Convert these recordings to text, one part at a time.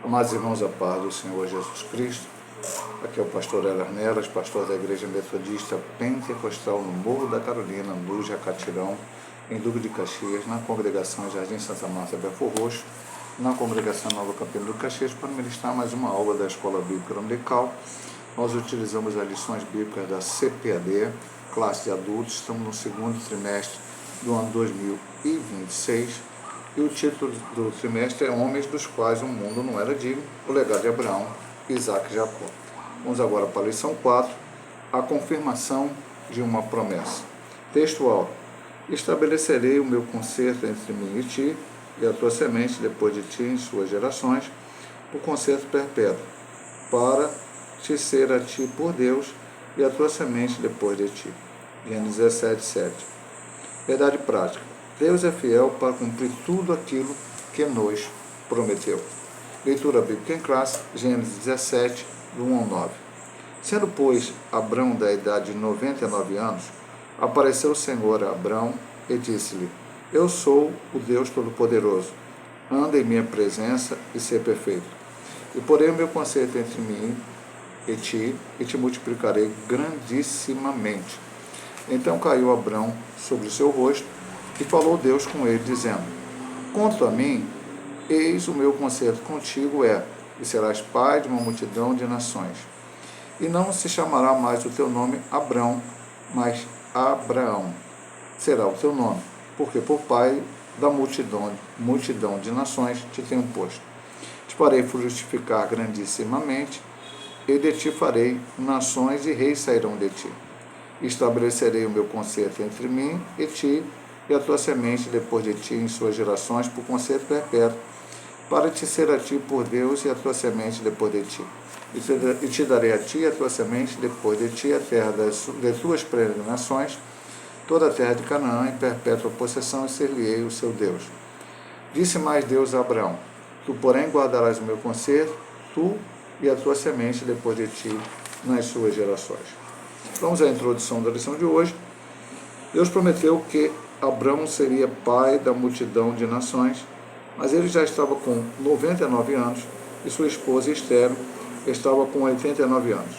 Amados irmãos, a paz do Senhor Jesus Cristo. Aqui é o pastor Elas Nelas, pastor da Igreja Metodista Pentecostal no Morro da Carolina, no Jacatirão, em Duque de Caxias, na congregação Jardim Santa Marta Belfor Roxo, na congregação Nova Campina do Caxias, para ministrar mais uma aula da Escola Bíblica Dominical. Nós utilizamos as lições bíblicas da CPAD, classe de adultos. Estamos no segundo trimestre do ano 2026. E o título do trimestre é Homens dos quais o mundo não era digno, o legado de Abraão, Isaac e Jacó. Vamos agora para a lição 4, a confirmação de uma promessa. Textual: estabelecerei o meu concerto entre mim e ti, e a tua semente depois de ti em suas gerações, o concerto perpétuo, para te ser a ti por Deus, e a tua semente depois de ti. Gênesis 17, 7. Verdade prática: Deus é fiel para cumprir tudo aquilo que nos prometeu. Leitura bíblica em classe, Gênesis 17, do 1 ao 9. Sendo, pois, Abrão da idade de 99 anos, apareceu o Senhor a Abrão e disse-lhe: Eu sou o Deus Todo-Poderoso, anda em minha presença e ser perfeito. E porém o meu concerto entre mim e te multiplicarei grandissimamente. Então caiu Abrão sobre o seu rosto, e falou Deus com ele, dizendo: Quanto a mim, eis o meu concerto contigo e serás pai de uma multidão de nações. E não se chamará mais o teu nome Abrão, mas Abraão será o teu nome, porque por pai da multidão de nações te tenho posto. Te farei frutificar grandissimamente, e de ti farei nações, e reis sairão de ti. Estabelecerei o meu concerto entre mim e ti, e a tua semente depois de ti em suas gerações, por concerto perpétuo, para te ser a ti por Deus, e a tua semente depois de ti. E te darei a ti e a tua semente depois de ti a terra de tuas peregrinações, toda a terra de Canaã, em perpétua possessão, e ser-lhe-ei o seu Deus. Disse mais Deus a Abraão: Tu, porém, guardarás o meu concerto, tu e a tua semente depois de ti nas suas gerações. Vamos à introdução da lição de hoje. Deus prometeu que Abrão seria pai da multidão de nações, mas ele já estava com 99 anos e sua esposa Esther estava com 89 anos.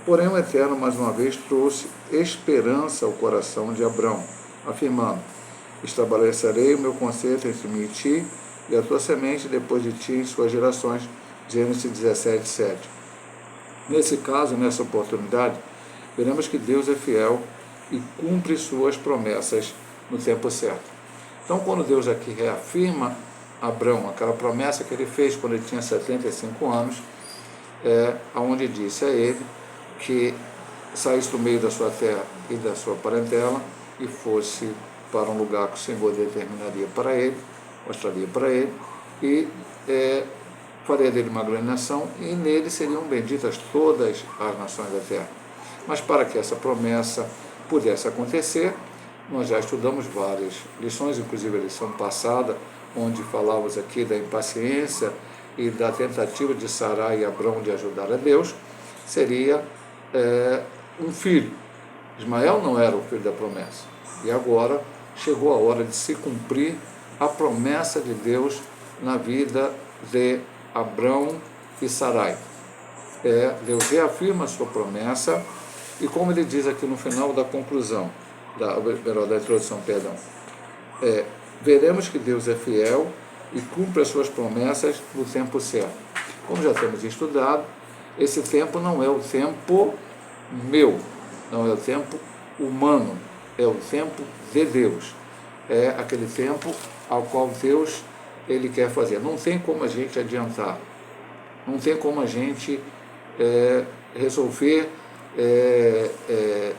Porém, o Eterno, mais uma vez, trouxe esperança ao coração de Abrão, afirmando: Estabelecerei o meu concerto entre mim e ti, e a tua semente depois de ti em suas gerações. Gênesis 17, 7. Nesse caso, nessa oportunidade, veremos que Deus é fiel e cumpre suas promessas no tempo certo. Então, quando Deus aqui reafirma a Abrão aquela promessa que ele fez quando ele tinha 75 anos, onde disse a ele que saísse do meio da sua terra e da sua parentela e fosse para um lugar que o Senhor determinaria para ele, mostraria para ele, e faria dele uma grande nação, e nele seriam benditas todas as nações da terra. Mas para que essa promessa pudesse acontecer, nós já estudamos várias lições, inclusive a lição passada, onde falávamos aqui da impaciência e da tentativa de Sarai e Abrão de ajudar a Deus, seria um filho. Ismael não era o filho da promessa. E agora chegou a hora de se cumprir a promessa de Deus na vida de Abrão e Sarai. Deus reafirma a sua promessa, e como ele diz aqui no final da conclusão, da introdução, veremos que Deus é fiel e cumpre as suas promessas no tempo certo. Como já temos estudado, esse tempo não é o tempo meu, não é o tempo humano, é o tempo de Deus. É aquele tempo ao qual Deus ele quer fazer. Não tem como a gente adiantar, não tem como a gente resolver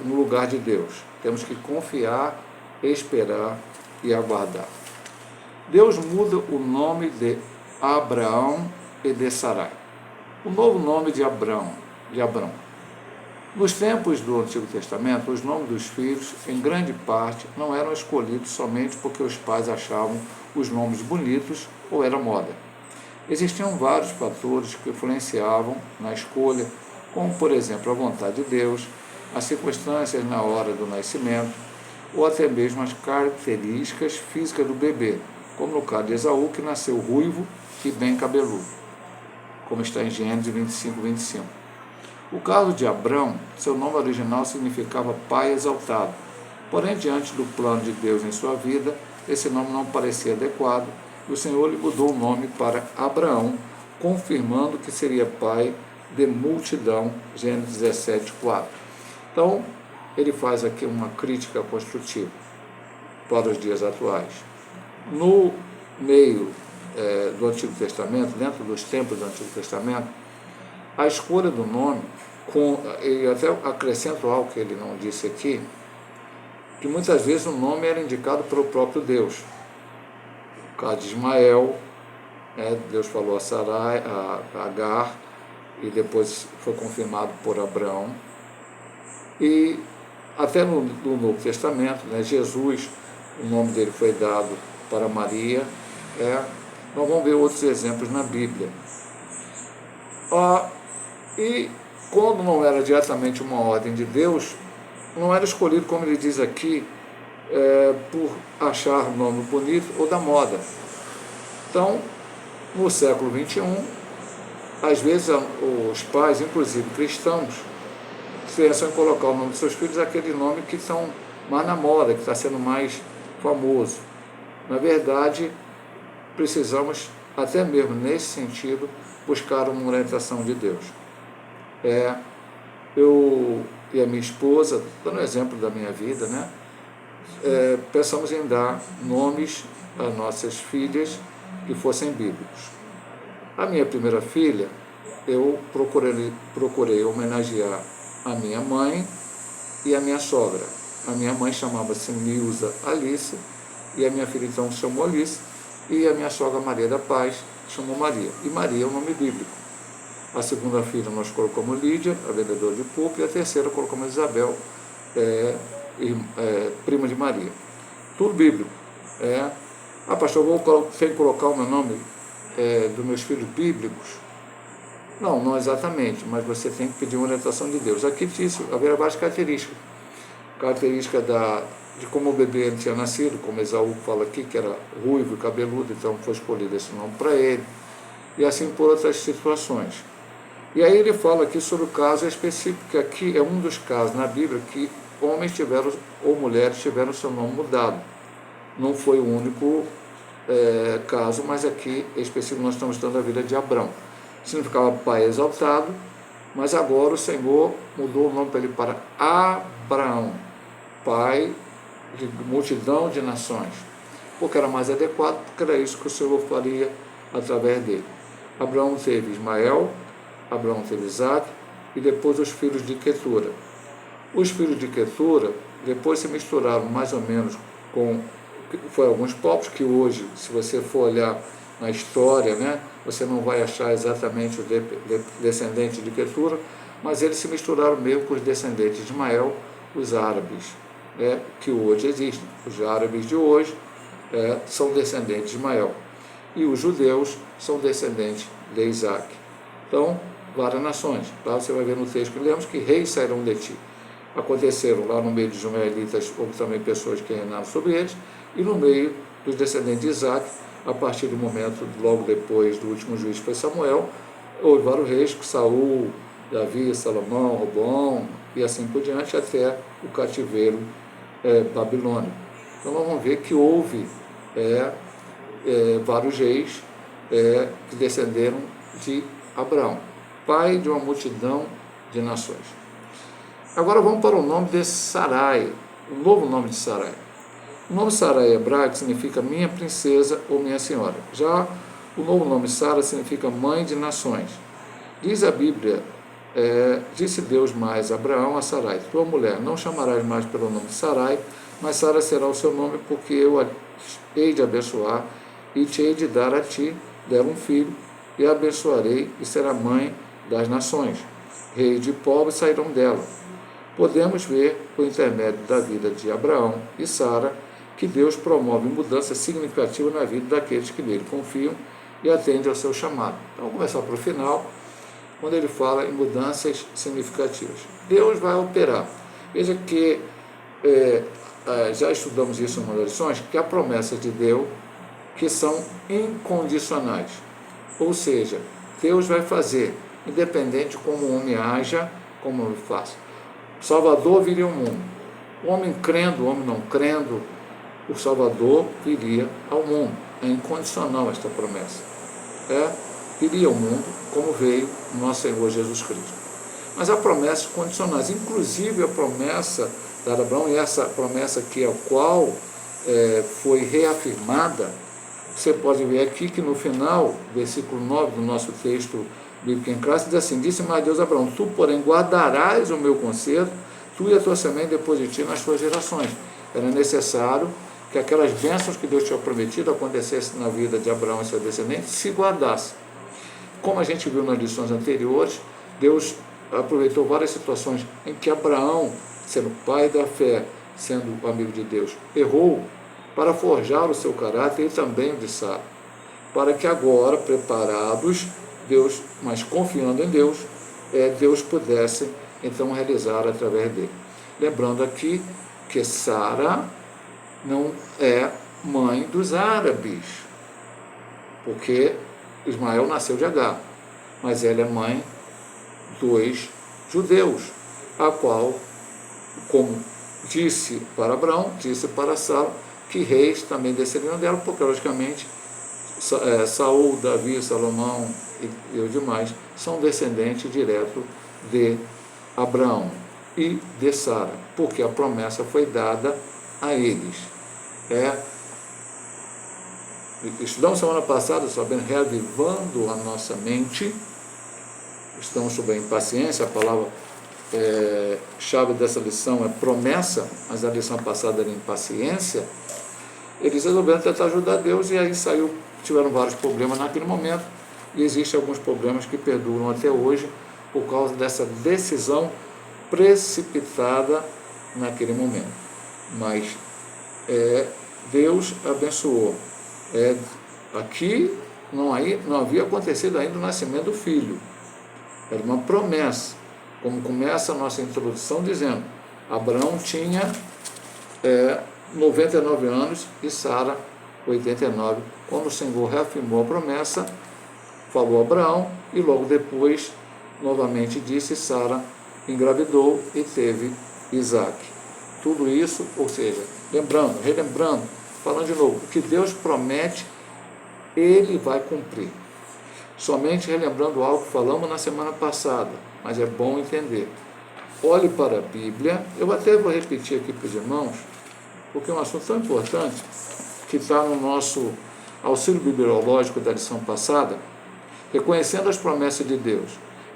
no lugar de Deus. Temos que confiar, esperar e aguardar. Deus muda o nome de Abraão e de Sarai. O novo nome de Abrão. Nos tempos do Antigo Testamento, os nomes dos filhos, em grande parte, não eram escolhidos somente porque os pais achavam os nomes bonitos ou era moda. Existiam vários fatores que influenciavam na escolha, como, por exemplo, a vontade de Deus, as circunstâncias na hora do nascimento, ou até mesmo as características físicas do bebê, como no caso de Esaú, que nasceu ruivo e bem cabeludo. como está em Gênesis 25, 25. O caso de Abrão, seu nome original significava pai exaltado. Porém, diante do plano de Deus em sua vida, esse nome não parecia adequado e o Senhor lhe mudou o nome para Abraão, confirmando que seria pai de multidão, Gênesis 17, 4. Então, ele faz aqui uma crítica construtiva para os dias atuais. No meio do Antigo Testamento, dentro dos tempos do Antigo Testamento, a escolha do nome, e até acrescento algo que ele não disse aqui, que muitas vezes o nome era indicado pelo próprio Deus. O caso de Ismael, Deus falou a Sarai, a Agar, e depois foi confirmado por Abraão. E até no Novo Testamento, Jesus, o nome dele foi dado para Maria. Nós vamos ver outros exemplos na Bíblia. E quando não era diretamente uma ordem de Deus, não era escolhido, como ele diz aqui, por achar o nome bonito ou da moda. Então, no século XXI, às vezes os pais, inclusive cristãos, pensam em colocar o nome dos seus filhos aquele nome que estão mais na moda, que está sendo mais famoso. Na verdade, precisamos, até mesmo nesse sentido, buscar uma orientação de Deus. Eu e a minha esposa, dando exemplo da minha vida, pensamos em dar nomes às nossas filhas que fossem bíblicos. A minha primeira filha, eu procurei homenagear a minha mãe e a minha sogra. A minha mãe chamava-se Nilza Alice, e a minha filha então se chamou Alice, e a minha sogra Maria da Paz chamou Maria. E Maria é um nome bíblico. A segunda filha nós colocamos Lídia, a vendedora de pulpo, e a terceira colocamos Isabel, prima de Maria. Tudo bíblico. Pastor, tem que colocar o meu nome dos meus filhos bíblicos? Não exatamente, mas você tem que pedir uma orientação de Deus. Aqui diz haver várias características. Característica de como o bebê tinha nascido, como Esaú fala aqui, que era ruivo e cabeludo, então foi escolhido esse nome para ele, e assim por outras situações. E aí ele fala aqui sobre o caso específico, que aqui é um dos casos na Bíblia que homens tiveram, ou mulheres tiveram seu nome mudado. Não foi o único caso, mas aqui específico nós estamos dando a vida de Abrão. Significava pai exaltado, mas agora o Senhor mudou o nome para ele para Abraão, pai de multidão de nações, porque era mais adequado, porque era isso que o Senhor faria através dele. Abraão teve Ismael, Abraão teve Isaac, e depois os filhos de Quetura. Os filhos de Quetura depois se misturaram mais ou menos com alguns povos que hoje, se você for olhar na história, você não vai achar exatamente o descendente de Quetura, mas eles se misturaram mesmo com os descendentes de Ismael, os árabes, que hoje existem. Os árabes de hoje são descendentes de Ismael, e os judeus são descendentes de Isaac. Então, várias nações. Lá você vai ver no texto que lemos que reis sairão de ti. Aconteceram lá no meio dos ismaelitas, houve também pessoas que reinaram sobre eles, e no meio dos descendentes de Isaac, a partir do momento, logo depois do último juiz que foi Samuel, houve vários reis, Saul, Davi, Salomão, Roboão, e assim por diante, até o cativeiro babilônico. Então nós vamos ver que houve vários reis que descenderam de Abraão, pai de uma multidão de nações. Agora vamos para o nome de Sarai, o novo nome de Sarai. O nome Sarai hebraico significa minha princesa ou minha senhora. Já o novo nome Sara significa mãe de nações. Diz a Bíblia, disse Deus mais a Abraão a Sarai, tua mulher não chamarás mais pelo nome de Sarai, mas Sara será o seu nome, porque eu a hei de abençoar e te hei de dar a ti dela um filho, e a abençoarei e será mãe das nações. Reis de povos sairão dela. Podemos ver, por intermédio da vida de Abraão e Sara, que Deus promove mudança significativa na vida daqueles que nele confiam e atendem ao seu chamado. Então, vamos começar para o final, quando ele fala em mudanças significativas. Deus vai operar. Veja que já estudamos isso em uma das lições, que há promessas de Deus que são incondicionais. Ou seja, Deus vai fazer, independente de como o homem haja, como o homem faça. O Salvador viria ao mundo. O homem crendo, o homem não crendo, o Salvador viria ao mundo. É incondicional esta promessa. Viria ao mundo como veio o nosso Senhor Jesus Cristo. Mas há promessas condicionais, inclusive a promessa da Abraão, e essa promessa aqui, a qual foi reafirmada, você pode ver aqui que no final, versículo 9 do nosso texto bíblico em classe, diz assim: disse mais Deus a Abraão, tu, porém, guardarás o meu conselho, tu e a tua semente depois de ti nas tuas gerações. Era necessário que aquelas bênçãos que Deus tinha prometido acontecessem na vida de Abraão e seus descendentes, se guardasse. Como a gente viu nas lições anteriores, Deus aproveitou várias situações em que Abraão, sendo pai da fé, sendo amigo de Deus, errou para forjar o seu caráter e também o de Sara, para que agora, preparados, Deus, mas confiando em Deus, Deus pudesse então realizar através dele. Lembrando aqui que Sara não é mãe dos árabes, porque Ismael nasceu de Agar, mas ela é mãe dos judeus, a qual, como disse para Abraão, disse para Sara, que reis também descenderiam dela, porque logicamente Saul, Davi, Salomão e os demais são descendentes direto de Abraão e de Sara, porque a promessa foi dada a eles. Estudamos semana passada, sabendo, reavivando a nossa mente. Estamos sobre a impaciência, a palavra chave dessa lição é promessa, mas a lição passada era impaciência. Eles resolveram tentar ajudar Deus e aí tiveram vários problemas naquele momento, e existem alguns problemas que perduram até hoje por causa dessa decisão precipitada naquele momento. Mas Deus abençoou. Aqui não havia acontecido ainda o nascimento do filho. Era uma promessa, como começa a nossa introdução dizendo, Abraão tinha 99 anos e Sara 89, quando o Senhor reafirmou a promessa, falou a Abraão e logo depois, novamente disse, Sara engravidou e teve Isaac. Tudo isso, ou seja, relembrando, falando de novo, o que Deus promete, Ele vai cumprir. Somente relembrando algo que falamos na semana passada, mas é bom entender. Olhe para a Bíblia, eu até vou repetir aqui para os irmãos, porque é um assunto tão importante, que está no nosso auxílio bibliológico da lição passada, reconhecendo as promessas de Deus.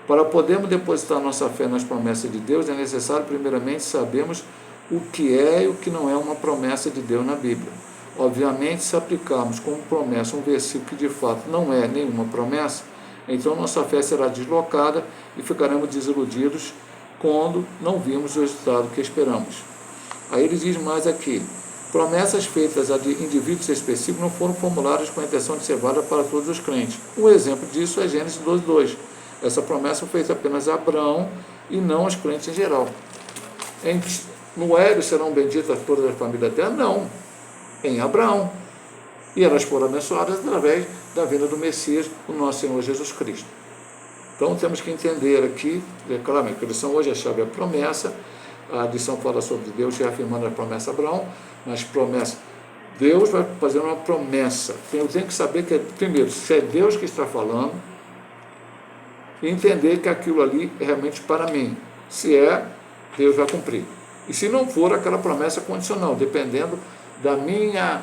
Para podermos depositar nossa fé nas promessas de Deus, é necessário primeiramente sabermos o que é e o que não é uma promessa de Deus na Bíblia. Obviamente, se aplicarmos como promessa um versículo que de fato não é nenhuma promessa, então nossa fé será deslocada e ficaremos desiludidos quando não vimos o resultado que esperamos. Aí ele diz mais aqui, promessas feitas a indivíduos específicos não foram formuladas com a intenção de ser válida para todos os crentes. Um exemplo disso é Gênesis 12:2. Essa promessa foi feita apenas a Abraão e não aos crentes em geral. No Hélio serão benditas todas as famílias da terra? Não. Em Abraão. E elas foram abençoadas através da vinda do Messias, o nosso Senhor Jesus Cristo. Então temos que entender aqui, claramente, que a lição hoje a chave é a promessa, a lição fala sobre Deus reafirmando a promessa a Abraão, mas promessa, Deus vai fazer uma promessa. Eu tenho que saber que, primeiro, se é Deus que está falando, e entender que aquilo ali é realmente para mim. Se é, Deus vai cumprir. E se não for, aquela promessa condicional, dependendo da minha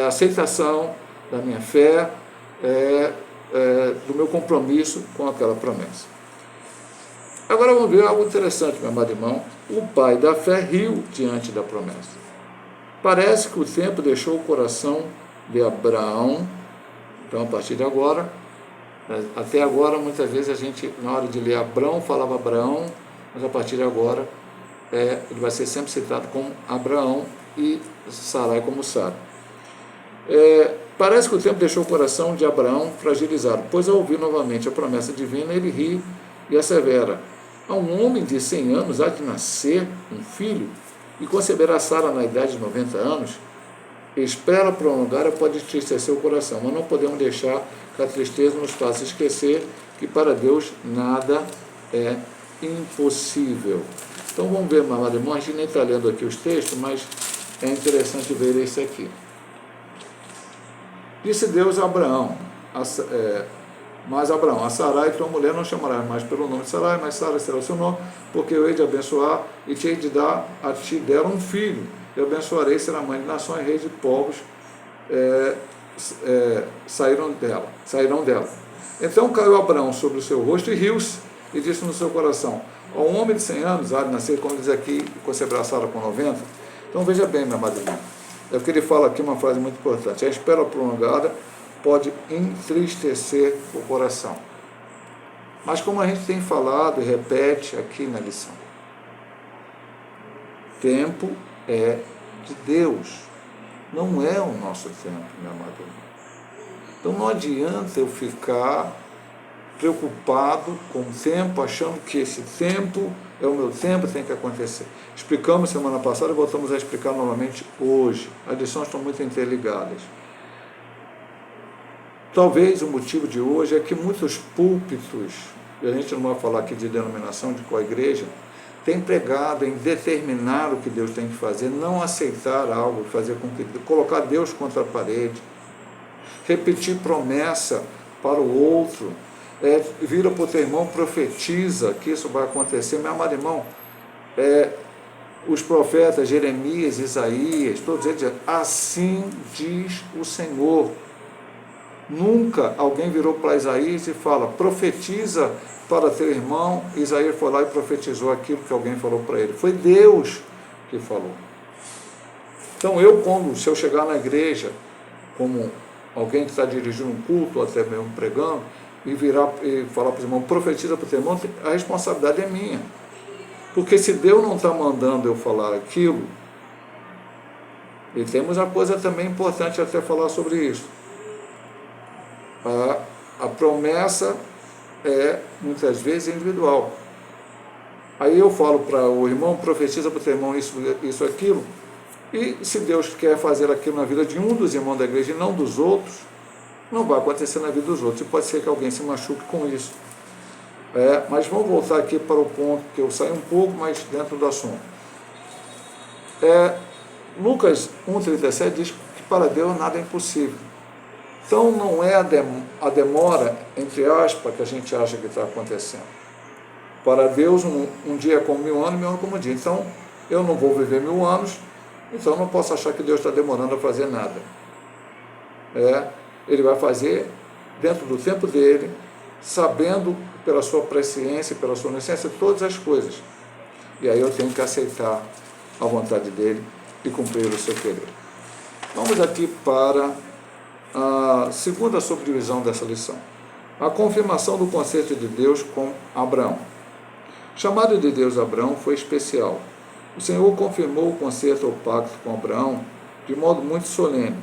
aceitação, da minha fé, do meu compromisso com aquela promessa. Agora vamos ver algo interessante, meu amado irmão. O pai da fé riu diante da promessa. Parece que o tempo deixou o coração de Abraão. Então, a partir de agora, até agora, muitas vezes a gente, na hora de ler Abraão, falava Abraão, mas a partir de agora, ele vai ser sempre citado como Abraão e Sarai como Sara. Parece que o tempo deixou o coração de Abraão fragilizado, pois ao ouvir novamente a promessa divina, ele ri e assevera, a um homem de 100 anos há de nascer um filho e conceberá Sara na idade de 90 anos? Espera prolongada pode entristecer o coração, mas não podemos deixar que a tristeza nos faça esquecer que para Deus nada é impossível. Então vamos ver, meu amado irmão, a gente nem está lendo aqui os textos, mas é interessante ver esse aqui. Disse Deus a Abraão, mas Abraão, a Sarai, tua mulher, não chamarás mais pelo nome de Sarai, mas Sara será o seu nome, porque eu hei de abençoar e te hei de dar a ti dela um filho. Eu abençoarei, será mãe de nações, reis de povos sairão dela. Então caiu Abraão sobre o seu rosto e riu-se, e disse no seu coração: ao homem de 100 anos há de nascer, como diz aqui, conceberá Sara com 90. Então veja bem, meu amado irmão, é porque ele fala aqui uma frase muito importante: a espera prolongada pode entristecer o coração. Mas como a gente tem falado e repete aqui na lição, tempo é de Deus, não é o nosso tempo, meu amado irmão. Então não adianta eu ficar preocupado com o tempo, achando que esse tempo é o meu tempo, tem que acontecer. Explicamos semana passada e voltamos a explicar novamente hoje. As lições estão muito interligadas. Talvez o motivo de hoje é que muitos púlpitos, e a gente não vai falar aqui de denominação, de qual igreja, tem pregado em determinar o que Deus tem que fazer, não aceitar algo, fazer com que colocar Deus contra a parede, repetir promessa para o outro, vira para o teu irmão, profetiza que isso vai acontecer. Meu amado irmão, os profetas Jeremias, Isaías, todos eles dizem: assim diz o Senhor. Nunca alguém virou para Isaías e fala: profetiza para teu irmão. Isaías foi lá e profetizou aquilo que alguém falou para ele. Foi Deus que falou. Então se eu chegar na igreja como alguém que está dirigindo um culto, ou até mesmo pregando, e virar e falar para o irmão: profetiza para o teu irmão, a responsabilidade é minha. Porque se Deus não está mandando eu falar aquilo, e temos uma coisa também importante até falar sobre isso. A promessa muitas vezes individual. Aí eu falo para o irmão: profetiza para o teu irmão isso, aquilo, e se Deus quer fazer aquilo na vida de um dos irmãos da igreja e não dos outros, não vai acontecer na vida dos outros, e pode ser que alguém se machuque com isso. Mas vamos voltar aqui para o ponto, que eu saí um pouco, mas dentro do assunto. Lucas 1,37 diz que para Deus nada é impossível. Então não é a demora, entre aspas, que a gente acha que está acontecendo. Para Deus um dia é como 1000 anos, 1000 anos como um dia. Então eu não vou viver 1000 anos, então eu não posso achar que Deus está demorando a fazer nada. Ele vai fazer dentro do tempo dele, sabendo pela sua presciência, pela sua onisciência, todas as coisas. E aí eu tenho que aceitar a vontade dele e cumprir o seu querer. Vamos aqui para a segunda subdivisão dessa lição: a confirmação do conceito de Deus com Abraão. O chamado de Deus a Abraão foi especial. O Senhor confirmou o conceito ou pacto com Abraão de modo muito solene.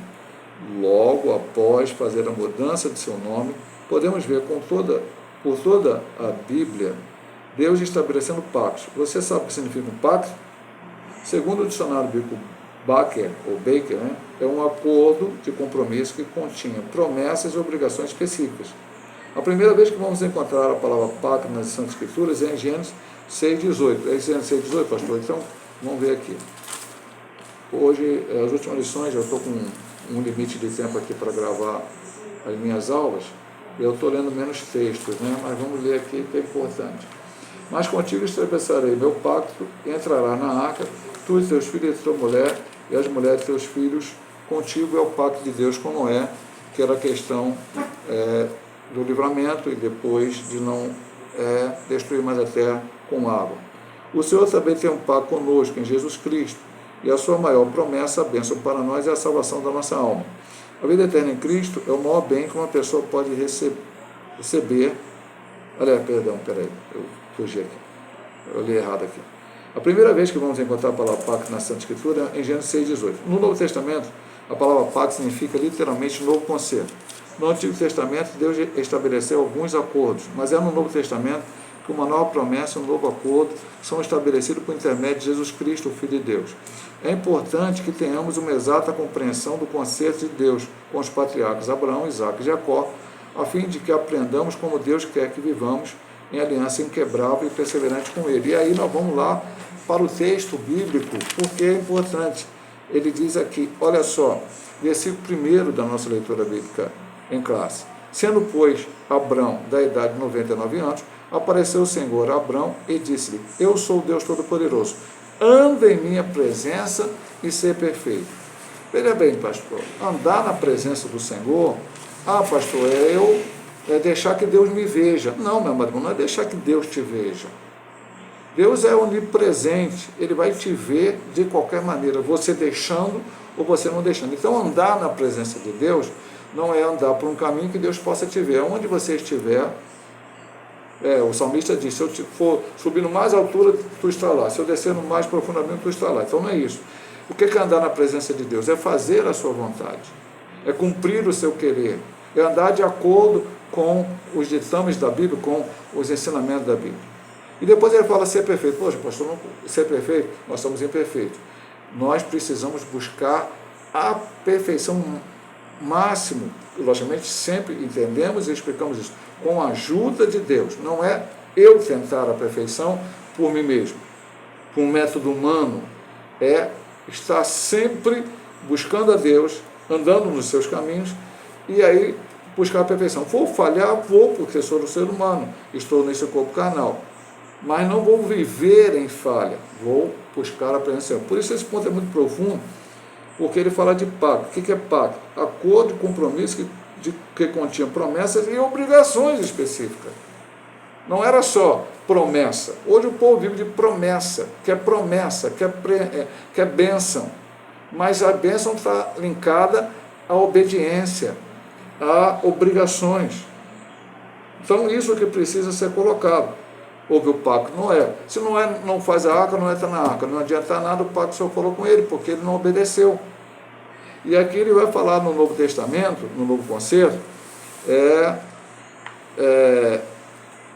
Logo após fazer a mudança de seu nome, podemos ver por toda a Bíblia Deus estabelecendo pactos. Você sabe o que significa um pacto? Segundo o dicionário bíblico Baker, é um acordo de compromisso que continha promessas e obrigações específicas. A primeira vez que vamos encontrar a palavra pacto nas Santas Escrituras é em Gênesis 6,18. É Gênesis 6,18, pastor? Então, vamos ver aqui. Hoje, as últimas lições, eu estou com um limite de tempo aqui para gravar as minhas aulas, eu estou lendo menos textos, mas vamos ler aqui, que é importante. Mas contigo estabelecerei meu pacto, e entrará na arca, tu e teus filhos e tua mulher, e as mulheres de teus filhos. Contigo é o pacto de Deus com Noé, que era a questão do livramento, e depois de não destruir mais a terra com água. O Senhor também tem um pacto conosco em Jesus Cristo, e a sua maior promessa, a bênção para nós, é a salvação da nossa alma. A vida eterna em Cristo é o maior bem que uma pessoa pode receber. Peraí, eu fugi aqui, eu li errado aqui. A primeira vez que vamos encontrar a palavra pacto na Santa Escritura é em Gênesis 6,18. No Novo Testamento, a palavra pacto significa literalmente novo concerto. No Antigo Testamento, Deus estabeleceu alguns acordos, mas é no Novo Testamento que uma nova promessa e um novo acordo são estabelecidos por intermédio de Jesus Cristo, o Filho de Deus. É importante que tenhamos uma exata compreensão do conceito de Deus com os patriarcas Abraão, Isaque e Jacó, a fim de que aprendamos como Deus quer que vivamos em aliança inquebrável e perseverante com Ele. E aí nós vamos lá para o texto bíblico, porque é importante. Ele diz aqui, olha só, versículo 1 da nossa leitura bíblica em classe. Sendo, pois, Abrão da idade de 99 anos, apareceu o Senhor a Abrão e disse-lhe, eu sou o Deus Todo-Poderoso, anda em minha presença e ser perfeito. Veja bem, pastor, andar na presença do Senhor, pastor, é deixar que Deus me veja. Não, meu amado, não é deixar que Deus te veja. Deus é onipresente, Ele vai te ver de qualquer maneira, você deixando ou você não deixando. Então, andar na presença de Deus não é andar por um caminho que Deus possa te ver. Onde você estiver, o salmista diz, se eu for subir no mais altura, tu está lá. Se eu descer no mais profundamente, tu está lá. Então não é isso. O que é andar na presença de Deus? É fazer a sua vontade. É cumprir o seu querer. É andar de acordo com os ditames da Bíblia, com os ensinamentos da Bíblia. E depois ele fala ser perfeito. Poxa, pastor, não ser perfeito? Nós somos imperfeitos. Nós precisamos buscar a perfeição máxima. Logicamente, sempre entendemos e explicamos isso. Com a ajuda de Deus. Não é eu tentar a perfeição por mim mesmo, por um método humano. É estar sempre buscando a Deus, andando nos seus caminhos, e aí buscar a perfeição. Vou falhar, porque sou um ser humano, estou nesse corpo carnal. Mas não vou viver em falha, vou buscar a presença. Por isso esse ponto é muito profundo, porque ele fala de pacto. O que é pacto? Acordo, compromisso que continha promessas e obrigações específicas. Não era só promessa. Hoje o povo vive de promessa, quer bênção. Mas a bênção está linkada à obediência, a obrigações. Então isso que precisa ser colocado. Houve o pacto, Noé. Se Noé não faz a arca, não entra na arca. Não adianta nada, o pacto o Senhor falou com ele, porque ele não obedeceu. E aqui ele vai falar no Novo Testamento, no Novo Concerto,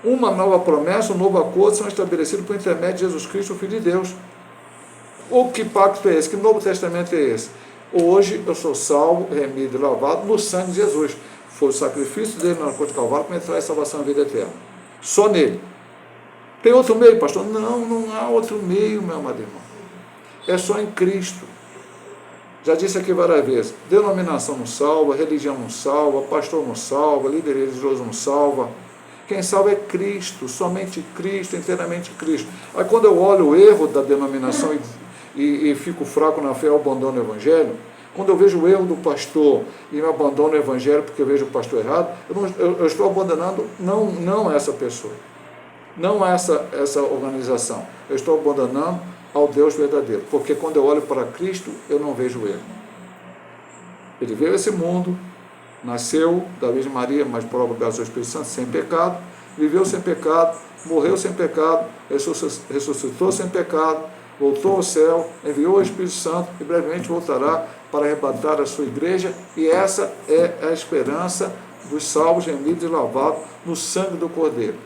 uma nova promessa, um novo acordo são estabelecidos por intermédio de Jesus Cristo, o Filho de Deus. O que pacto é esse? Que Novo Testamento é esse? Hoje eu sou salvo, remido e lavado no sangue de Jesus. Foi o sacrifício dele na cruz de Calvário que me traz salvação e vida eterna. Só nele. Tem outro meio, pastor? Não, não há outro meio, meu amado irmão. É só em Cristo. Já disse aqui várias vezes, denominação não salva, religião não salva, pastor não salva, líder religioso não salva. Quem salva é Cristo, somente Cristo, inteiramente Cristo. Aí quando eu olho o erro da denominação e fico fraco na fé, eu abandono o Evangelho. Quando eu vejo o erro do pastor e me abandono o Evangelho porque eu vejo o pastor errado, eu estou abandonando não essa pessoa, não essa organização. Eu estou abandonando ao Deus verdadeiro, porque quando eu olho para Cristo, eu não vejo erro. Ele veio a esse mundo, nasceu da Virgem Maria, mas por obra do Espírito Santo, sem pecado, viveu sem pecado, morreu sem pecado, ressuscitou sem pecado, voltou ao céu, enviou o Espírito Santo e brevemente voltará para arrebatar a sua igreja, e essa é a esperança dos salvos, remidos e lavados no sangue do Cordeiro.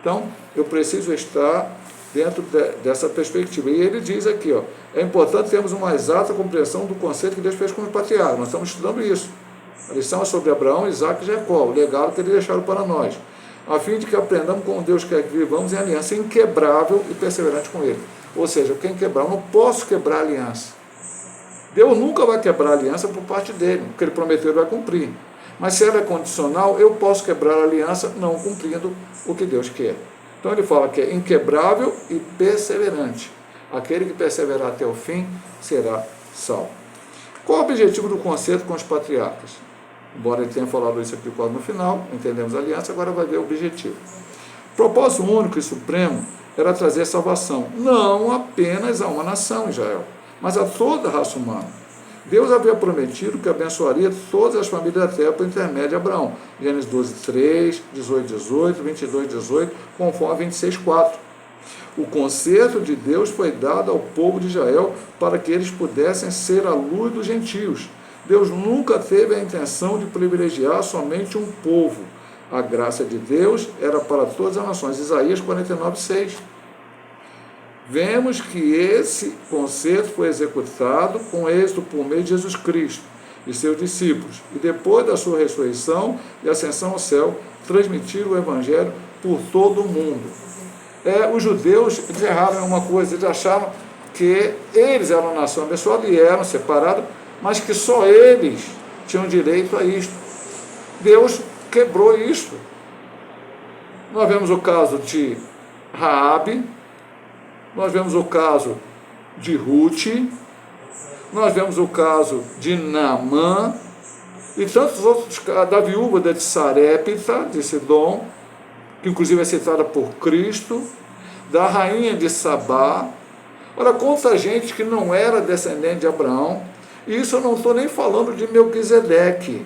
Então, eu preciso estar dentro dessa perspectiva. E ele diz aqui, é importante termos uma exata compreensão do conceito que Deus fez com os patriarcas. Nós estamos estudando isso. A lição é sobre Abraão, Isaque e Jacó, o legado que ele deixaram para nós, a fim de que aprendamos como Deus quer que vivamos em aliança inquebrável e perseverante com Ele. Ou seja, quem quebrar, eu não posso quebrar a aliança. Deus nunca vai quebrar a aliança por parte dele, o que ele prometeu ele vai cumprir. Mas se ela é condicional, eu posso quebrar a aliança não cumprindo o que Deus quer. Então ele fala que é inquebrável e perseverante. Aquele que perseverar até o fim será salvo. Qual é o objetivo do concerto com os patriarcas? Embora ele tenha falado isso aqui quase no final, entendemos a aliança, agora vai ver o objetivo. O propósito único e supremo era trazer salvação, não apenas a uma nação, Israel, mas a toda a raça humana. Deus havia prometido que abençoaria todas as famílias da terra por intermédio de Abraão. Gênesis 12, 3, 18, 18, 22, 18, conforme 26, 4. O concerto de Deus foi dado ao povo de Israel para que eles pudessem ser a luz dos gentios. Deus nunca teve a intenção de privilegiar somente um povo. A graça de Deus era para todas as nações. Isaías 49:6. Vemos que esse conceito foi executado com êxito por meio de Jesus Cristo e seus discípulos, e depois da sua ressurreição e ascensão ao céu, transmitiram o Evangelho por todo o mundo. Os judeus, eles erraram em uma coisa, eles acharam que eles eram uma nação abençoada e eram separados, mas que só eles tinham direito a isto. Deus quebrou isto. Nós vemos o caso de Raabe, nós vemos o caso de Ruth, nós vemos o caso de Naamã e tantos outros, da viúva de Sarepta, de Sidom, que inclusive é citada por Cristo, da rainha de Sabá. Olha, quanta gente que não era descendente de Abraão, e isso eu não estou nem falando de Melquisedeque,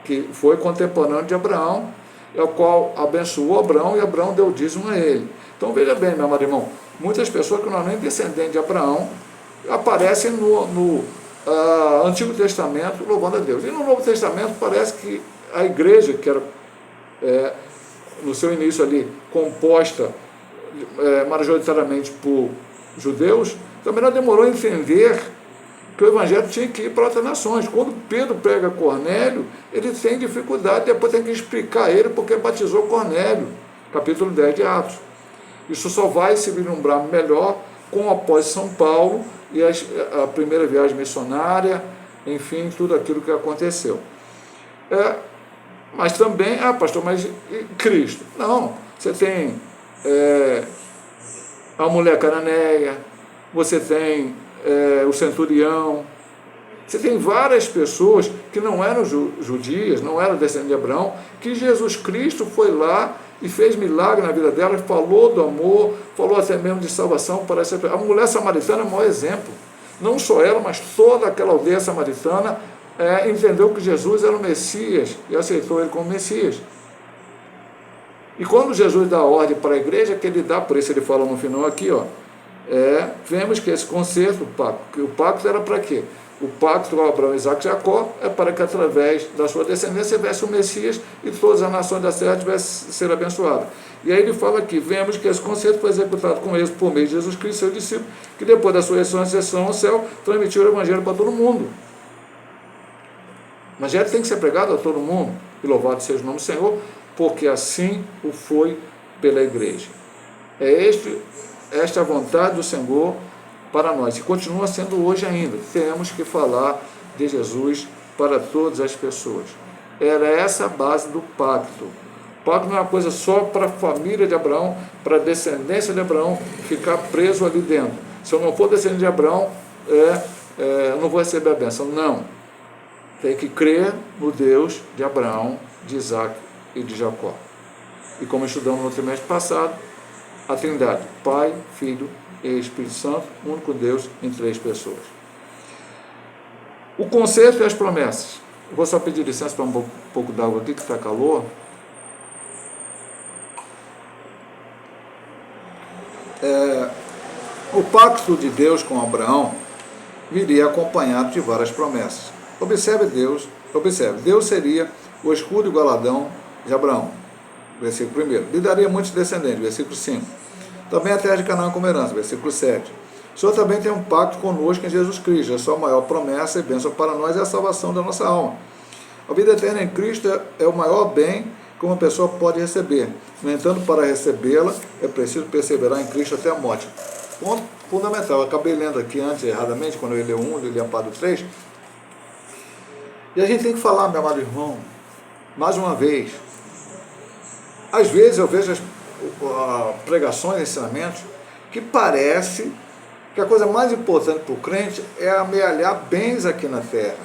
que foi contemporâneo de Abraão, o qual abençoou Abraão e Abraão deu dízimo a ele. Então veja bem, meu amado irmão, muitas pessoas que não são nem descendentes de Abraão aparecem no Antigo Testamento louvando a Deus. E no Novo Testamento parece que a igreja, que era no seu início ali composta majoritariamente por judeus, também não demorou a entender que o Evangelho tinha que ir para outras nações. Quando Pedro prega Cornélio, ele tem dificuldade, depois tem que explicar ele porque batizou Cornélio, capítulo 10 de Atos. Isso só vai se vislumbrar melhor com após São Paulo e a primeira viagem missionária, enfim, tudo aquilo que aconteceu. Mas também, pastor, mas Cristo? Não, você tem a mulher cananeia, você tem o centurião, você tem várias pessoas que não eram judias, não eram descendentes de Abraão, que Jesus Cristo foi lá e fez milagre na vida delas, falou do amor, falou até mesmo de salvação para essa pessoa. A mulher samaritana é o maior exemplo. Não só ela, mas toda aquela aldeia samaritana entendeu que Jesus era o Messias e aceitou ele como Messias. E quando Jesus dá ordem para a igreja, que ele dá, por isso ele fala no final aqui, vemos que esse conceito, o pacto era para quê? O pacto com Abraão, Isaac e Jacó é para que através da sua descendência viesse o Messias e todas as nações da terra tivessem ser abençoadas. E aí ele fala aqui, vemos que esse conceito foi executado com êxito por meio de Jesus Cristo e seus discípulos, que depois da sua ressurreição ao céu, transmitiram o Evangelho para todo mundo. O Evangelho tem que ser pregado a todo mundo, e louvado seja o nome do Senhor, porque assim o foi pela igreja. Esta é a vontade do Senhor para nós, e continua sendo hoje ainda. Temos que falar de Jesus para todas as pessoas. Era essa a base do pacto. O pacto não é uma coisa só para a família de Abraão, para a descendência de Abraão ficar preso ali dentro. Se eu não for descendente de Abraão, eu não vou receber a bênção. Não. Tem que crer no Deus de Abraão, de Isaac e de Jacó. E como estudamos no trimestre passado, a Trindade, Pai, Filho e Espírito Santo, único Deus em 3 pessoas. O conceito e as promessas. Eu vou só pedir licença para um pouco d'água aqui, que está calor. O pacto de Deus com Abraão viria acompanhado de várias promessas. Observe, Deus seria o escudo e o galardão de Abraão, versículo 1. Lhe daria muitos descendentes, versículo 5. Também a terra de Canaã como herança, versículo 7. O Senhor também tem um pacto conosco em Jesus Cristo. A sua maior promessa e bênção para nós é a salvação da nossa alma. A vida eterna em Cristo é o maior bem que uma pessoa pode receber. No entanto, para recebê-la, é preciso perseverar em Cristo até a morte. Ponto fundamental. Eu acabei lendo aqui antes, erradamente, quando eu ia ler 1, eu li a parte do 3. E a gente tem que falar, meu amado irmão, mais uma vez. Às vezes eu vejo as pregações, ensinamentos, que parece que a coisa mais importante para o crente é amealhar bens aqui na terra.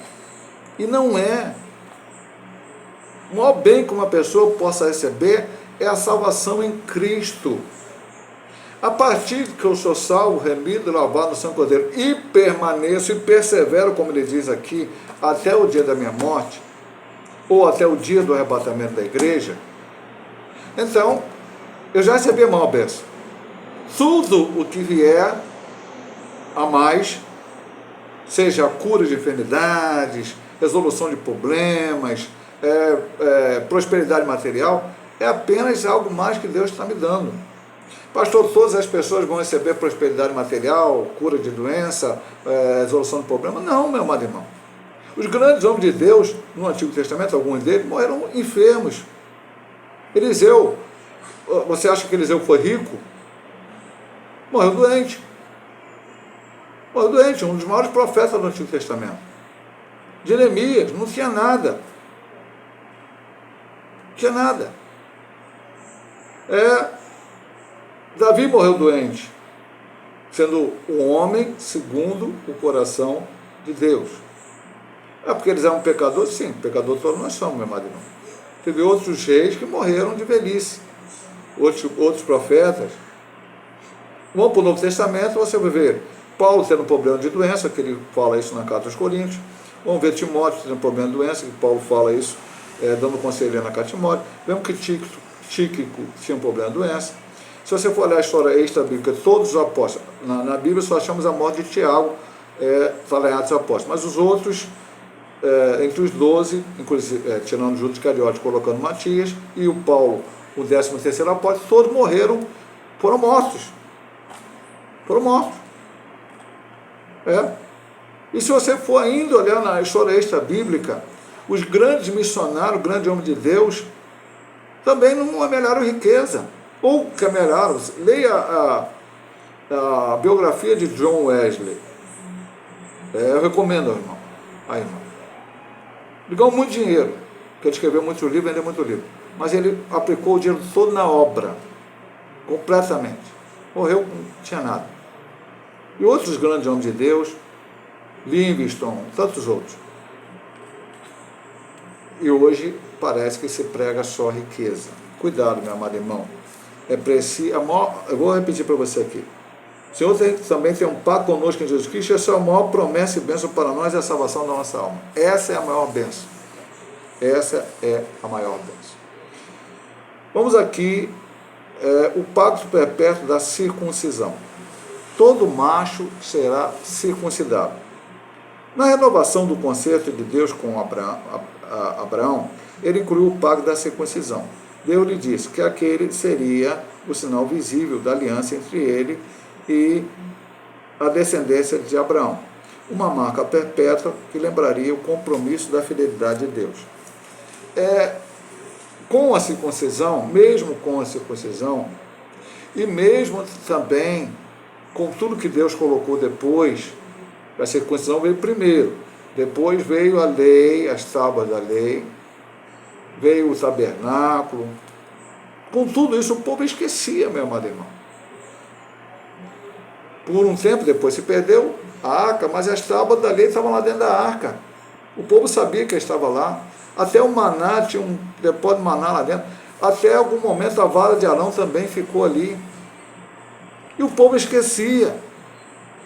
E não é. O maior bem que uma pessoa possa receber é a salvação em Cristo. A partir que eu sou salvo, remido, lavado no sangue do Cordeiro, e permaneço e persevero, como ele diz aqui, até o dia da minha morte, ou até o dia do arrebatamento da igreja, então, eu já recebi a maior bênção. Tudo o que vier a mais, seja a cura de enfermidades, resolução de problemas, prosperidade material é apenas algo mais que Deus está me dando. Pastor, todas as pessoas vão receber prosperidade material, cura de doença, resolução de problema? Não, meu amado irmão. Os grandes homens de Deus, no Antigo Testamento, alguns deles morreram enfermos. Eliseu, você acha que Eliseu foi rico? Morreu doente. Morreu doente, um dos maiores profetas do Antigo Testamento. Jeremias, não tinha nada. Não tinha nada. Davi morreu doente, sendo um homem segundo o coração de Deus. Porque eles eram pecadores? Sim, pecador todos nós somos, meu amado irmão. Teve outros reis que morreram de velhice, outros profetas. Vamos para o Novo Testamento, você vai ver Paulo tendo problema de doença, que ele fala isso na carta aos Coríntios. Vamos ver Timóteo tendo problema de doença, que Paulo fala isso, dando conselho na carta de Timóteo. Vemos que Tíquico tinha um problema de doença. Se você for olhar a história extra-bíblica, todos os apóstolos, na Bíblia só achamos a morte de Tiago, fala em Atos dos Apóstolos, mas os outros, entre os 12, inclusive, tirando Judas Iscariote, colocando Matias, e o Paulo, o 13º apóstolo, todos morreram, foram mortos. Foram mortos. E se você for ainda olhar na história extra-bíblica, os grandes missionários, grandes homens de Deus, também não amelharam riqueza. Ou que amelharam, leia a biografia de John Wesley. Eu recomendo, irmão. Irmão. Ele ganhou muito dinheiro, porque ele escreveu muito livro, vendeu muito livro. Mas ele aplicou o dinheiro todo na obra, completamente. Morreu, não tinha nada. E outros grandes homens de Deus, Livingstone, tantos outros. E hoje parece que se prega só riqueza. Cuidado, meu amado irmão. Eu vou repetir para você aqui. O Senhor também tem um pacto conosco em Jesus Cristo. Essa é a maior promessa e bênção para nós, é a salvação da nossa alma. Essa é a maior bênção. Essa é a maior bênção. Vamos aqui, o pacto perpétuo da circuncisão. Todo macho será circuncidado. Na renovação do concerto de Deus com Abraão, ele incluiu o pacto da circuncisão. Deus lhe disse que aquele seria o sinal visível da aliança entre ele e a descendência de Abraão. Uma marca perpétua que lembraria o compromisso da fidelidade de Deus. Com a circuncisão, mesmo com a circuncisão, e mesmo também com tudo que Deus colocou depois, a circuncisão veio primeiro, depois veio a lei, as tábuas da lei, veio o tabernáculo. Com tudo isso o povo esquecia, meu amado irmão. Por um tempo depois se perdeu a arca, mas as tábuas da lei estavam lá dentro da arca. O povo sabia que estava lá. Até o maná, tinha um depósito de maná lá dentro. Até algum momento a vara de Arão também ficou ali. E o povo esquecia.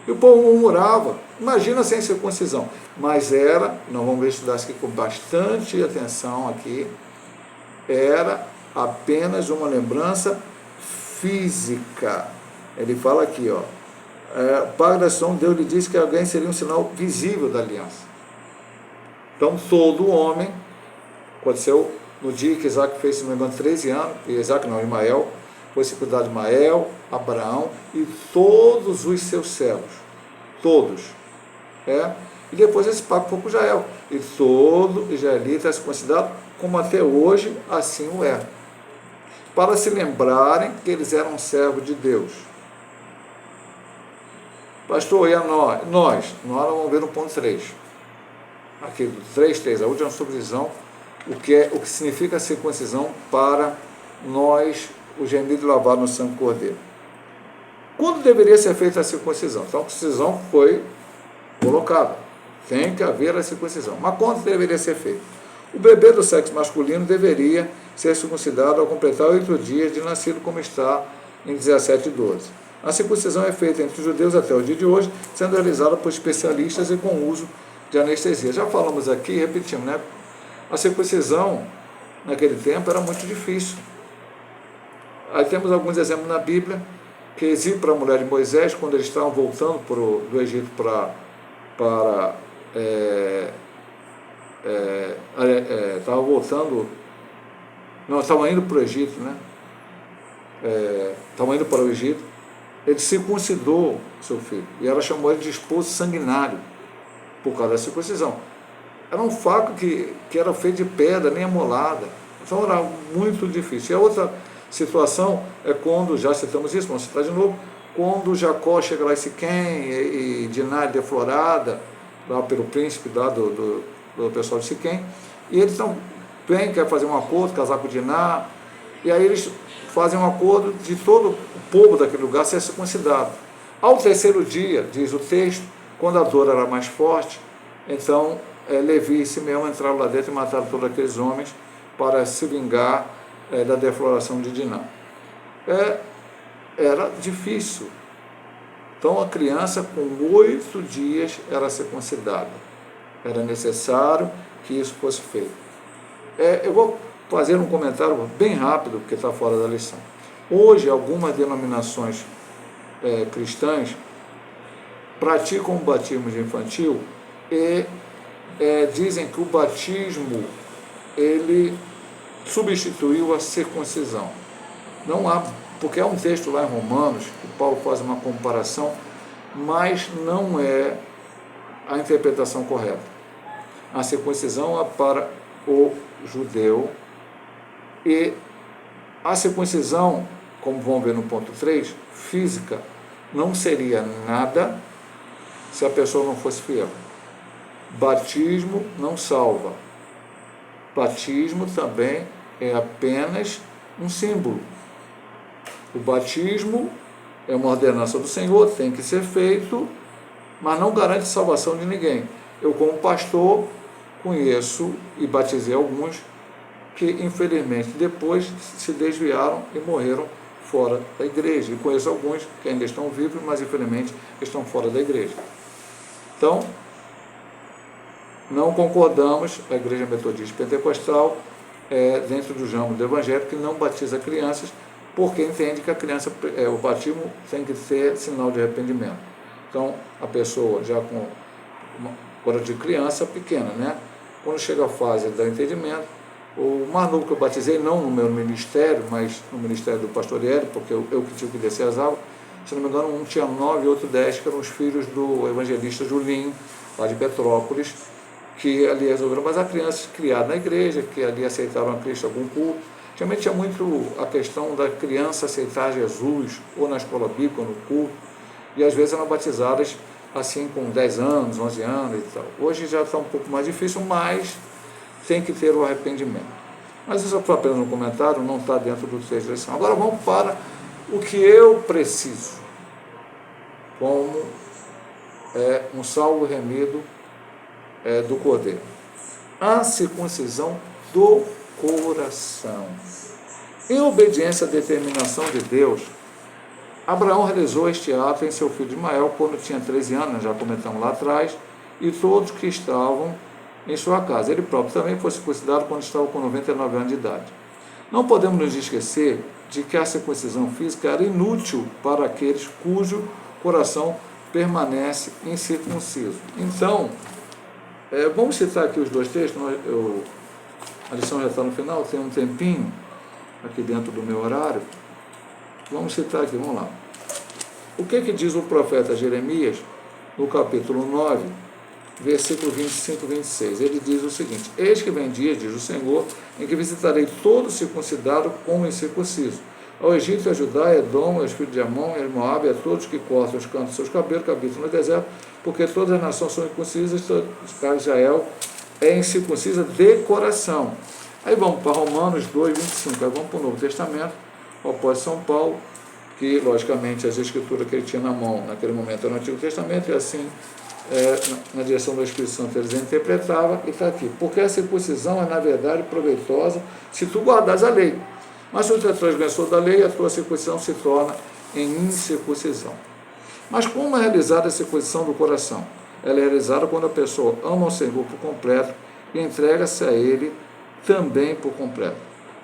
E o povo murmurava. Imagina sem circuncisão. Mas nós vamos estudar isso aqui com bastante atenção aqui, era apenas uma lembrança física. Ele fala aqui, para a nação, Deus lhe disse que alguém seria um sinal visível da aliança. Então, todo homem, aconteceu no dia que Isaac fez, se não me engano, 13 anos, e Ismael, foi circuncidado Ismael, Abraão e todos os seus servos. Todos. E depois esse pacto foi com Israel. E todo israelita é considerado como até hoje assim o é. Para se lembrarem que eles eram servos de Deus. Pastor, e a nós vamos ver no ponto 3. Aqui do 3.3, a última subdivisão, o que significa a circuncisão para nós, o gemido lavado no sangue do Cordeiro. Quando deveria ser feita a circuncisão? Então a circuncisão foi colocada. Tem que haver a circuncisão. Mas quando deveria ser feita? O bebê do sexo masculino deveria ser circuncidado ao completar 8 dias de nascido, como está em 17:12. A circuncisão é feita entre os judeus até o dia de hoje, sendo realizada por especialistas e com uso de anestesia. Já falamos aqui, repetimos, né? A circuncisão, naquele tempo, era muito difícil. Aí temos alguns exemplos na Bíblia, que existe para a mulher de Moisés, quando eles estavam voltando do Egito para estava voltando, não, estavam indo para o Egito, né? Estavam indo para o Egito, ele circuncidou seu filho, e ela chamou ele de esposo sanguinário, por causa da circuncisão. Era um faco que era feito de pedra, nem amolada, então era muito difícil. E a outra situação é quando, já citamos isso, vamos citar de novo, quando Jacó chega lá em Siquém, e Diná é deflorada, lá pelo príncipe lá do pessoal de Siquém, e eles quer fazer um acordo, casar com Diná, e aí eles fazem um acordo de todo o povo daquele lugar ser circuncidado. Ao terceiro dia, diz o texto, quando a dor era mais forte, então Levi e Simeão entraram lá dentro e mataram todos aqueles homens para se vingar da defloração de Diná. Era difícil. Então a criança com 8 dias era circuncidada. Era necessário que isso fosse feito. Eu vou fazer um comentário bem rápido, porque está fora da lição. Hoje, algumas denominações cristãs praticam o batismo de infantil e dizem que o batismo ele substituiu a circuncisão. Não há, porque há um texto lá em Romanos que Paulo faz uma comparação, mas não é a interpretação correta. A circuncisão é para o judeu e a circuncisão, como vão ver no ponto 3, física, não seria nada se a pessoa não fosse fiel. Batismo não salva. Batismo também é apenas um símbolo. O batismo é uma ordenança do Senhor, tem que ser feito, mas não garante salvação de ninguém. Eu, como pastor, conheço e batizei alguns que, infelizmente, depois se desviaram e morreram fora da igreja. E conheço alguns que ainda estão vivos, mas, infelizmente, estão fora da igreja. Então, não concordamos, a Igreja Metodista Pentecostal, dentro do ramo do Evangelho, que não batiza crianças, porque entende que a criança, o batismo tem que ser sinal de arrependimento. Então, a pessoa já com quando de criança pequena, né? Quando chega a fase do entendimento, o mais novo que eu batizei, não no meu ministério, mas no ministério do pastor Hélio, porque eu que tive que descer as águas, se não me engano, um tinha 9 e outro 10, que eram os filhos do evangelista Julinho, lá de Petrópolis, que ali resolveram, mas há crianças criadas na igreja, que ali aceitaram a Cristo algum culto. Realmente tinha muito a questão da criança aceitar Jesus, ou na escola bíblica, ou no culto, e às vezes eram batizadas assim com 10 anos, 11 anos e tal. Hoje já está um pouco mais difícil, mas tem que ter o arrependimento. Mas isso foi apenas um comentário, não está dentro do texto da lição. Agora vamos para o que eu preciso, como um salvo remido do Cordeiro. A circuncisão do coração. Em obediência à determinação de Deus, Abraão realizou este ato em seu filho Ismael quando tinha 13 anos, já comentamos lá atrás, e todos que estavam em sua casa. Ele próprio também foi circuncidado quando estava com 99 anos de idade. Não podemos nos esquecer de que a circuncisão física era inútil para aqueles cujo coração permanece incircunciso. Então, vamos citar aqui os dois textos. A lição já está no final, tem um tempinho aqui dentro do meu horário. Vamos citar aqui, vamos lá. O que diz o profeta Jeremias no capítulo 9, versículo 25 e 26? Ele diz o seguinte: eis que vem dia, diz o Senhor, em que visitarei todo circuncidado como incircunciso. Ao Egito, a Judá, a Edom, aos filhos de Amon, a Moabe, a todos que cortam os cantos dos seus cabelos, que habitam no deserto, porque todas as nações são incircuncisas, Israel é incircuncisa de coração. Aí vamos para Romanos 2, 25, aí vamos para o Novo Testamento, o apóstolo São Paulo, que logicamente as escrituras que ele tinha na mão naquele momento era no Antigo Testamento, e assim, na direção do Espírito Santo eles interpretavam, e está aqui: porque a circuncisão é na verdade proveitosa se tu guardas a lei, mas se tu é transgressor da lei, a tua circuncisão se torna em incircuncisão. Mas como é realizada a circuncisão do coração? Ela é realizada quando a pessoa ama o Senhor por completo e entrega-se a Ele também por completo.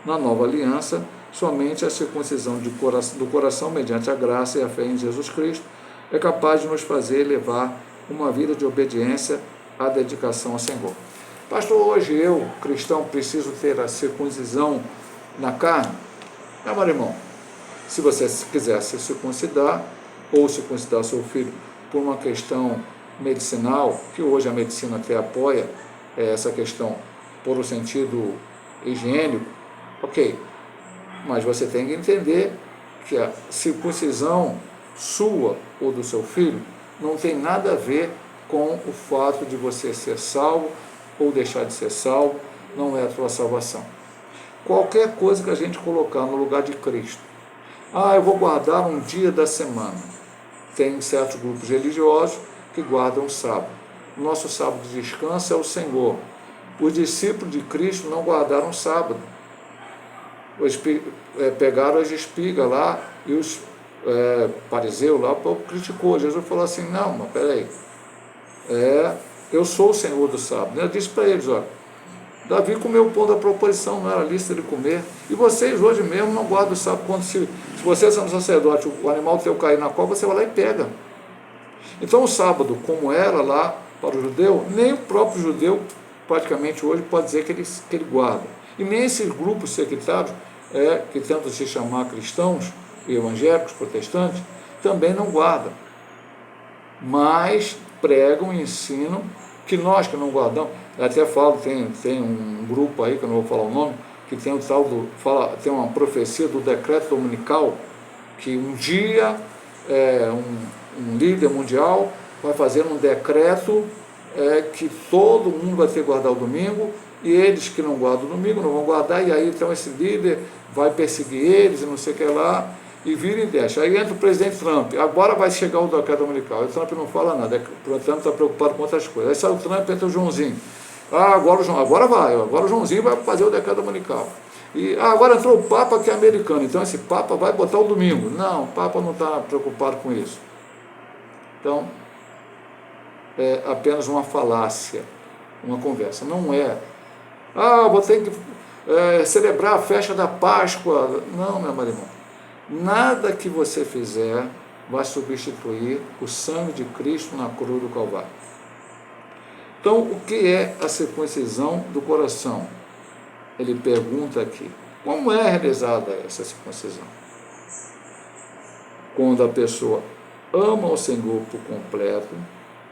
Na nova aliança, somente a circuncisão do coração, mediante a graça e a fé em Jesus Cristo, é capaz de nos fazer levar uma vida de obediência à dedicação ao Senhor. Pastor, hoje eu, cristão, preciso ter a circuncisão na carne? Meu irmão, se você quiser se circuncidar, ou circuncidar seu filho por uma questão medicinal, que hoje a medicina até apoia essa questão por um sentido higiênico, ok, mas você tem que entender que a circuncisão sua ou do seu filho não tem nada a ver com o fato de você ser salvo ou deixar de ser salvo, não é a tua salvação. Qualquer coisa que a gente colocar no lugar de Cristo, eu vou guardar um dia da semana. Tem certos grupos religiosos que guardam o sábado. O nosso sábado de descanso é o Senhor. Os discípulos de Cristo não guardaram o sábado. Pegaram as espigas lá e os fariseus lá, o povo criticou. Jesus falou assim, não, mas peraí, eu sou o Senhor do sábado. Eu disse para eles, olha, Davi comeu o pão da proposição, não era lista de comer. E vocês hoje mesmo não guardam o sábado. Quando se você é um sacerdote, o animal teu cair na cova, você vai lá e pega. Então o sábado, como era lá para o judeu, nem o próprio judeu, praticamente hoje, pode dizer que ele guarda. E nem esses grupos sectários, que tentam se chamar cristãos, evangélicos, protestantes, também não guardam. Mas pregam e ensinam que nós que não guardamos, eu até falo, tem um grupo aí, que eu não vou falar o nome, que tem o tal tem uma profecia do decreto dominical, que um dia um líder mundial vai fazer um decreto que todo mundo vai ter que guardar o domingo, e eles que não guardam o domingo não vão guardar, e aí então esse líder vai perseguir eles e não sei o que lá, e vira e deixa. Aí entra o presidente Trump, agora vai chegar o decreto dominical, o Trump não fala nada, o Trump está preocupado com outras coisas. Aí sai o Trump, entra o Joãozinho, agora o Joãozinho vai fazer o decreto dominical. E agora entrou o Papa, que é americano, então esse Papa vai botar o domingo. Não, o Papa não está preocupado com isso. Então, é apenas uma falácia, uma conversa. Não é, vou ter que celebrar a festa da Páscoa. Não, meu irmão. Nada que você fizer vai substituir o sangue de Cristo na cruz do Calvário. Então, o que é a circuncisão do coração? Ele pergunta aqui, como é realizada essa circuncisão? Quando a pessoa ama o Senhor por completo,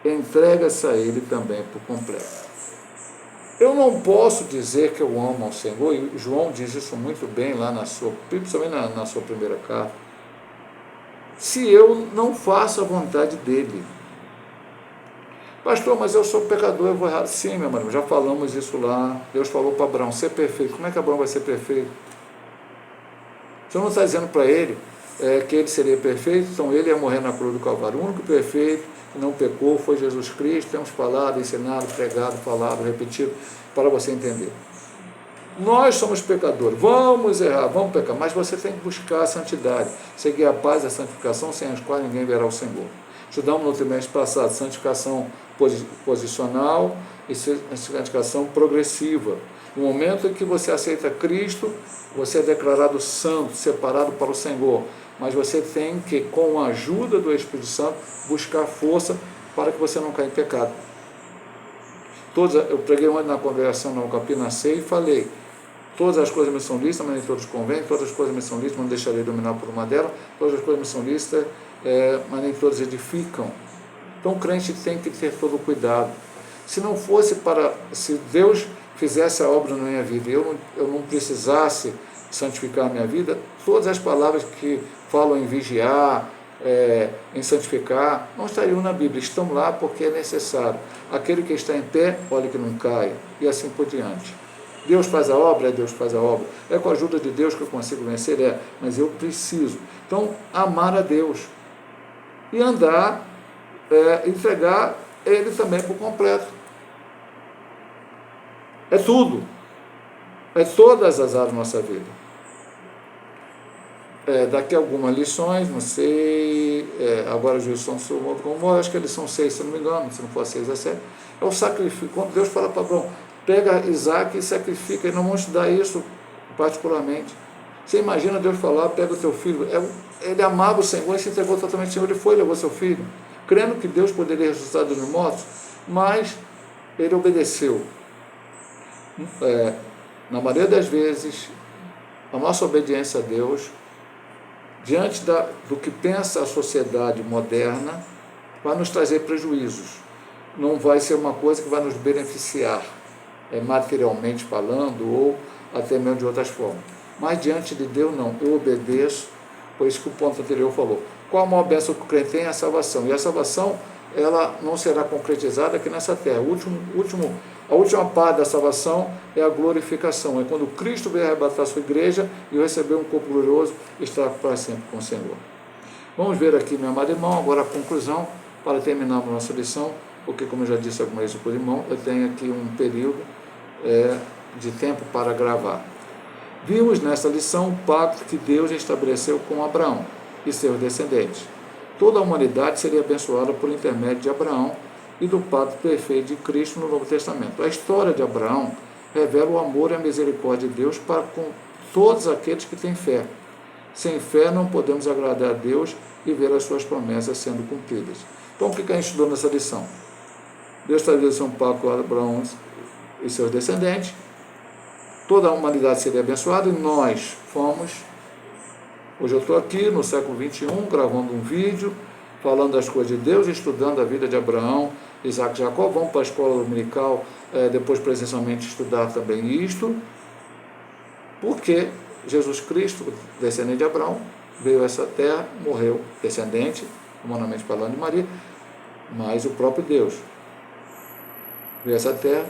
entrega-se a Ele também por completo. Eu não posso dizer que eu amo ao Senhor, e João diz isso muito bem lá principalmente na sua primeira carta, se eu não faço a vontade dEle. Pastor, mas eu sou pecador, eu vou errar. Sim, meu irmão, já falamos isso lá. Deus falou para Abraão, ser perfeito. Como é que Abraão vai ser perfeito? Você não está dizendo para ele que ele seria perfeito, então ele ia morrer na cruz do Calvário. O único perfeito que não pecou foi Jesus Cristo. Temos falado, ensinado, pregado, falado, repetido, para você entender. Nós somos pecadores, vamos errar, vamos pecar, mas você tem que buscar a santidade, seguir a paz e a santificação, sem as quais ninguém verá o Senhor. Estudamos no trimestre passado santificação posicional e santificação progressiva. No momento em que você aceita Cristo, você é declarado santo, separado para o Senhor, mas você tem que, com a ajuda do Espírito Santo, buscar força para que você não caia em pecado. Eu preguei ontem na congregação na Ucapina C e falei, todas as coisas me são lícitas, mas nem todas convêm, todas as coisas me são lícitas, mas não deixarei dominar por uma delas, todas as coisas me são lícitas, mas nem todas edificam. Então o crente tem que ter todo o cuidado. Se não fosse se Deus fizesse a obra na minha vida e eu não precisasse santificar a minha vida, todas as palavras que falam em vigiar, em santificar, não estariam na Bíblia, estão lá porque é necessário. Aquele que está em pé, olha que não caia, e assim por diante. Deus faz a obra? Deus faz a obra. É com a ajuda de Deus que eu consigo vencer? Mas eu preciso. Então, amar a Deus e andar, entregar Ele também por completo. É tudo. É todas as áreas da nossa vida. Daqui a algumas lições, não sei, agora a jurisdição do como acho que eles são 6, se não me engano, se não for 6 a 7, é o sacrifício. Quando Deus fala para Abraão, pega Isaac e sacrifica, e não vamos estudar isso particularmente. Você imagina Deus falar, pega o teu filho, ele amava o Senhor e se entregou totalmente ao Senhor, ele foi e levou seu filho, crendo que Deus poderia ressuscitar dos mortos, mas ele obedeceu. na maioria das vezes, a nossa obediência a Deus, diante do que pensa a sociedade moderna, vai nos trazer prejuízos. Não vai ser uma coisa que vai nos beneficiar, materialmente falando, ou até mesmo de outras formas. Mas diante de Deus, não. Eu obedeço, por isso que o ponto anterior falou. Qual a maior bênção que o crente tem? É a salvação. E a salvação, ela não será concretizada aqui nessa terra. A última parte da salvação é a glorificação. É quando Cristo veio arrebatar a sua igreja e receber um corpo glorioso e estar para sempre com o Senhor. Vamos ver aqui, meu amado irmão, agora a conclusão, para terminarmos nossa lição, porque, como eu já disse algumas vezes para o irmão, eu tenho aqui um período de tempo para gravar. Vimos nessa lição o pacto que Deus estabeleceu com Abraão e seus descendentes. Toda a humanidade seria abençoada por intermédio de Abraão e do pacto perfeito de Cristo no Novo Testamento. A história de Abraão revela o amor e a misericórdia de Deus para com todos aqueles que têm fé. Sem fé não podemos agradar a Deus e ver as suas promessas sendo cumpridas. Então, o que a gente estudou nessa lição? Deus estabeleceu um pacto com Abraão e seus descendentes. Toda a humanidade seria abençoada e nós fomos. Hoje eu estou aqui no século XXI, gravando um vídeo, falando das coisas de Deus, estudando a vida de Abraão, Isaac e Jacó. Vamos para a escola dominical, depois presencialmente estudar também isto, porque Jesus Cristo, descendente de Abraão, veio a essa terra, morreu, descendente, humanamente falando, de Maria, mas o próprio Deus veio a essa terra,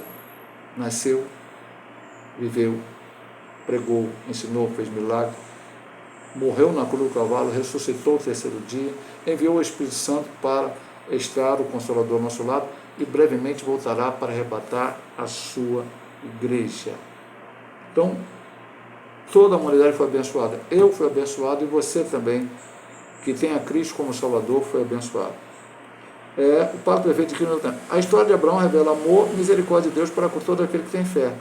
nasceu, viveu, pregou, ensinou, fez milagre, morreu na cruz do Calvário, ressuscitou no terceiro dia, enviou o Espírito Santo para estar o Consolador ao nosso lado e brevemente voltará para arrebatar a sua igreja. Então, toda a humanidade foi abençoada. Eu fui abençoado e você também, que tem a Cristo como Salvador, foi abençoado. O pacto perfeito de Cristo. A história de Abraão revela amor e misericórdia de Deus para com todo aquele que tem fé.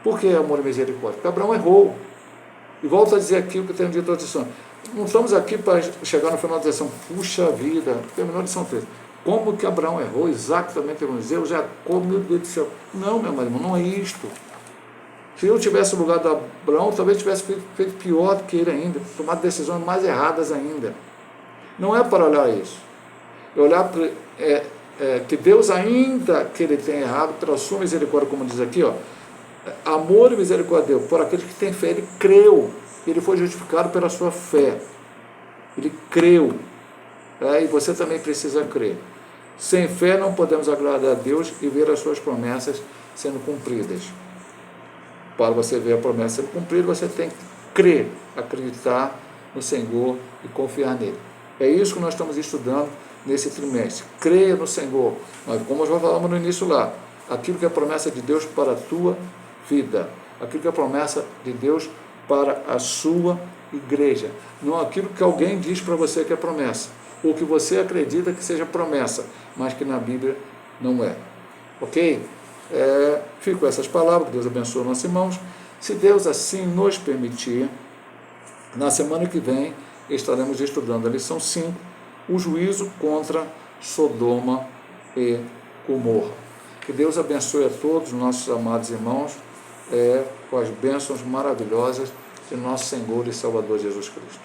Por que amor e misericórdia? Porque Abraão errou. E volto a dizer aqui o que eu tenho dito na lição. Não estamos aqui para chegar no final da lição. Puxa vida, terminou a lição 3. Como que Abraão errou? Isaac também teve um erro. Jacó, meu Deus do céu. Não, meu irmão, não é isto. Se eu tivesse no lugar de Abraão, talvez tivesse feito pior do que ele ainda, tomado decisões mais erradas ainda. Não é para olhar isso. É olhar que Deus, ainda que ele tenha errado, pela sua misericórdia, como diz aqui, amor e misericórdia de Deus, por aquele que tem fé, ele creu, ele foi justificado pela sua fé, ele creu, e você também precisa crer. Sem fé não podemos agradar a Deus e ver as suas promessas sendo cumpridas. Para você ver a promessa sendo cumprida, você tem que crer, acreditar no Senhor e confiar nele. É isso que nós estamos estudando nesse trimestre. Creia no Senhor. Mas, como nós falamos no início lá, aquilo que é a promessa de Deus para a tua vida, aquilo que é a promessa de Deus para a sua igreja, não aquilo que alguém diz para você que é promessa, ou que você acredita que seja promessa, mas que na Bíblia não é. Ok? Fico com essas palavras, Deus abençoe nossos irmãos. Se Deus assim nos permitir, na semana que vem estaremos estudando a lição 5, o juízo contra Sodoma e Gomorra. Que Deus abençoe a todos os nossos amados irmãos com as bênçãos maravilhosas de nosso Senhor e Salvador Jesus Cristo.